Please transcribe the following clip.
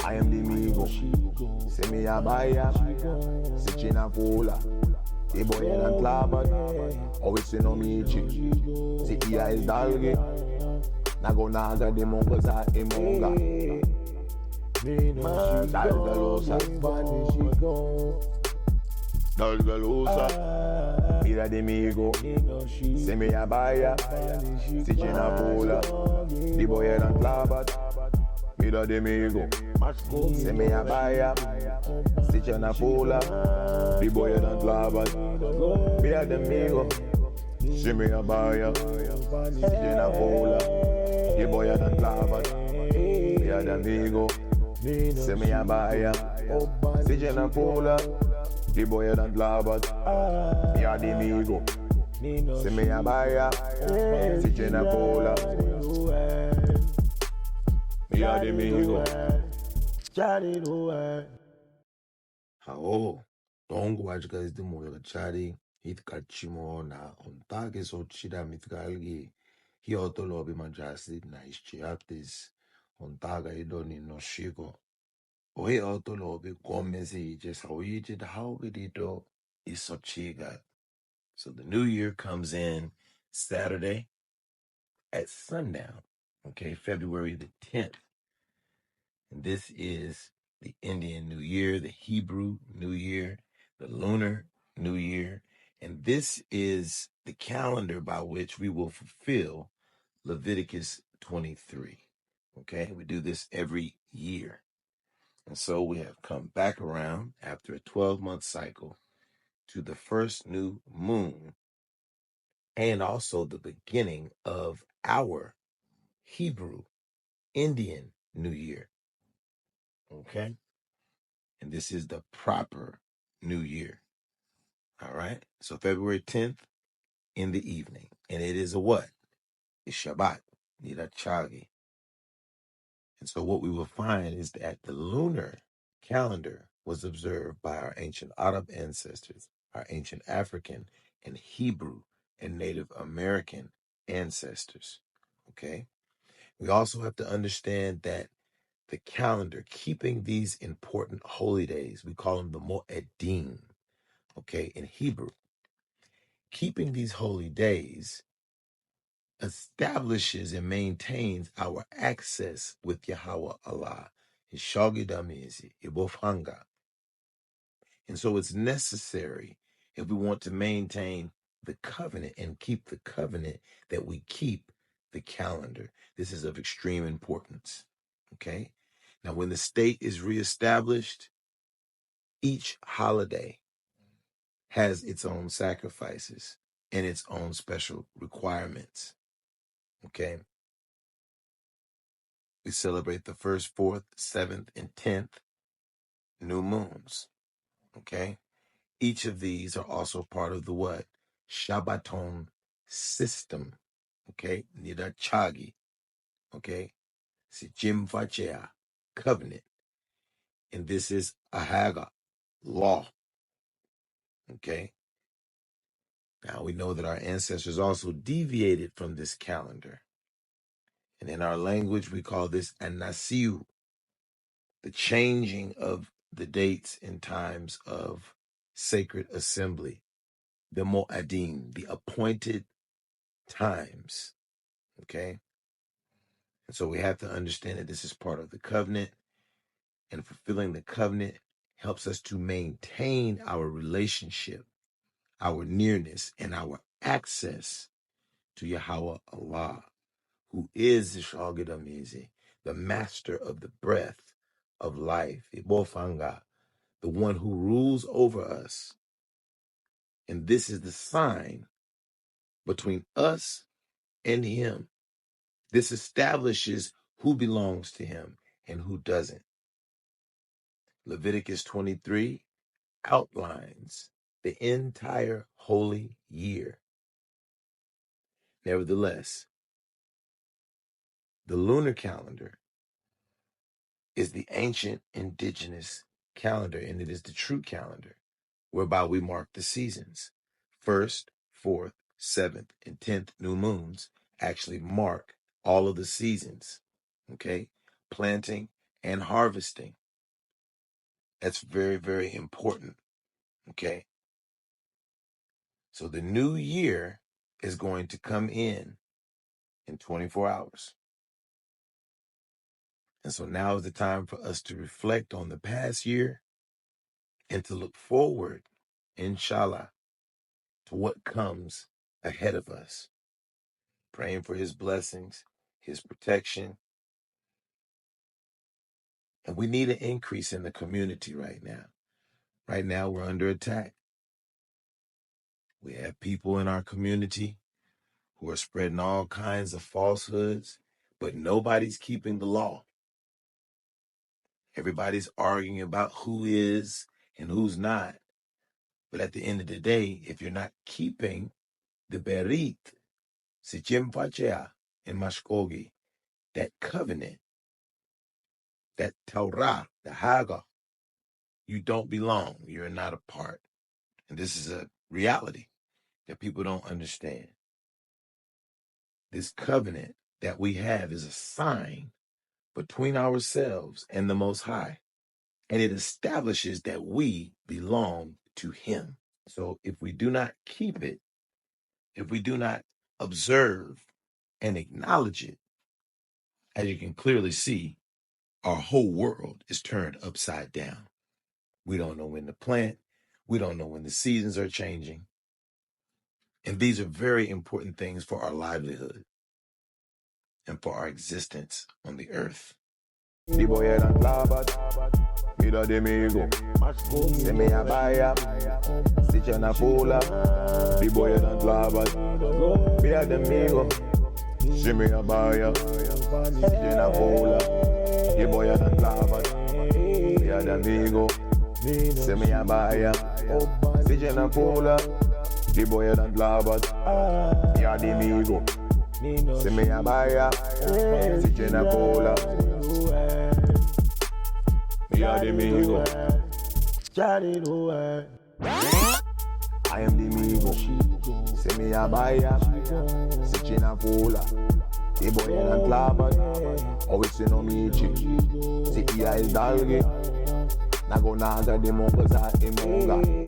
I am the Migo. Say me a buyer. Si China Cola. The boy and Clabber. Oh, it's no Michi. Si Ia is Dalge. Nago Naga de Mongoza Emonga. Dalgalosa. Dalgalosa. Mira de Migo. Say me a buyer. Si China Cola. The boy and Clabber. Mira de Migo. Se me a buyer, si c'è una folla, the boy don't love us. Mira de Migo. Se me a buyer, si c'è una folla, the boy don't love us. Mira de Migo. Se me a buyer, si c'è una folla, the boy don't love us. Mira de Migo. Se me a buyer, si c'è una folla. Mira de Migo. 하오 동구 아직까지 모여가 자리 히트까치모 나 온타게서 치라 미트가 알기 히어도 로비만 자스 나이스 아티스 온타가 이도니 노시고 오해 어도 로비 고메시 이제 사위지 하우비리도 이소치가. So the new year comes in Saturday at sundown, okay, February the 10th. And this is the Indian New Year, the Hebrew New Year, the Lunar New Year. And this is the calendar by which we will fulfill Leviticus 23. Okay, we do this every year. And so we have come back around after a 12-month cycle to the first new moon and also the beginning of our Hebrew Indian New Year. Okay. And this is the proper new year. All right. So February 10th in the evening. And it is a what? It's Shabbat. Nirachagi. And so what we will find is that the lunar calendar was observed by our ancient Arab ancestors, our ancient African and Hebrew and Native American ancestors. Okay. We also have to understand that the calendar, keeping these important holy days, we call them the Moedim, okay, in Hebrew. Keeping these holy days establishes and maintains our access with Yahweh Allah, His Shogidamizi, Ibofhanga. And so it's necessary if we want to maintain the covenant and keep the covenant that we keep the calendar. This is of extreme importance, okay? Now, when the state is reestablished, each holiday has its own sacrifices and its own special requirements. Okay. We celebrate the 1st, 4th, 7th, and 10th new moons. Okay. Each of these are also part of the what? Shabbaton system. Okay. Nidachagi. Okay. Sijim Vachea, covenant. And this is a Haga, law. Okay. Now we know that our ancestors also deviated from this calendar. And in our language, we call this anasiu, the changing of the dates and times of sacred assembly, the mo'adim, the appointed times. Okay. And so we have to understand that this is part of the covenant, and fulfilling the covenant helps us to maintain our relationship, our nearness, and our access to Yahweh Allah, who is the Shogidamizi, the master of the breath of life, Ibofanga, the one who rules over us. And this is the sign between us and him. This establishes who belongs to him and who doesn't. Leviticus 23 outlines the entire holy year. Nevertheless, the lunar calendar is the ancient indigenous calendar, and it is the true calendar whereby we mark the seasons. 1st, 4th, 7th, and 10th new moons actually mark all of the seasons, okay? Planting and harvesting. That's very, very important. Okay. So the new year is going to come in 24 hours. And so now is the time for us to reflect on the past year and to look forward, inshallah, to what comes ahead of us. Praying for his blessings, his protection. And we need an increase in the community right now. Right now, we're under attack. We have people in our community who are spreading all kinds of falsehoods, but nobody's keeping the law. Everybody's arguing about who is and who's not. But at the end of the day, if you're not keeping the berit, sichim in Mvskoke, that covenant, that Torah, the Haga, you don't belong. You're not a part. And this is a reality that people don't understand. This covenant that we have is a sign between ourselves and the Most High. And it establishes that we belong to him. So if we do not keep it, if we do not observe and acknowledge it, as you can clearly see, our whole world is turned upside down. We don't know when to plant. We don't know when the seasons are changing. And these are very important things for our livelihood and for our existence on the earth. The boy head and clabbat, me da de me go. Say me a buy up, stitch and a pull up. The boy head and clabbat, me a de me go. Say me a buy up, stitch and a pull up. The boy head and clabbat, me a de me go. Say me a buy up, stitch and a pull up. The boy head and clabbat, me a de me go. Say me a buy up, stitch and a pull up. I am the Migo. Say me a buyer, sitting a cola. The boy and a clabbat, always in on me chick. See here is Dalgi. Nago naga the mongo's at the monga.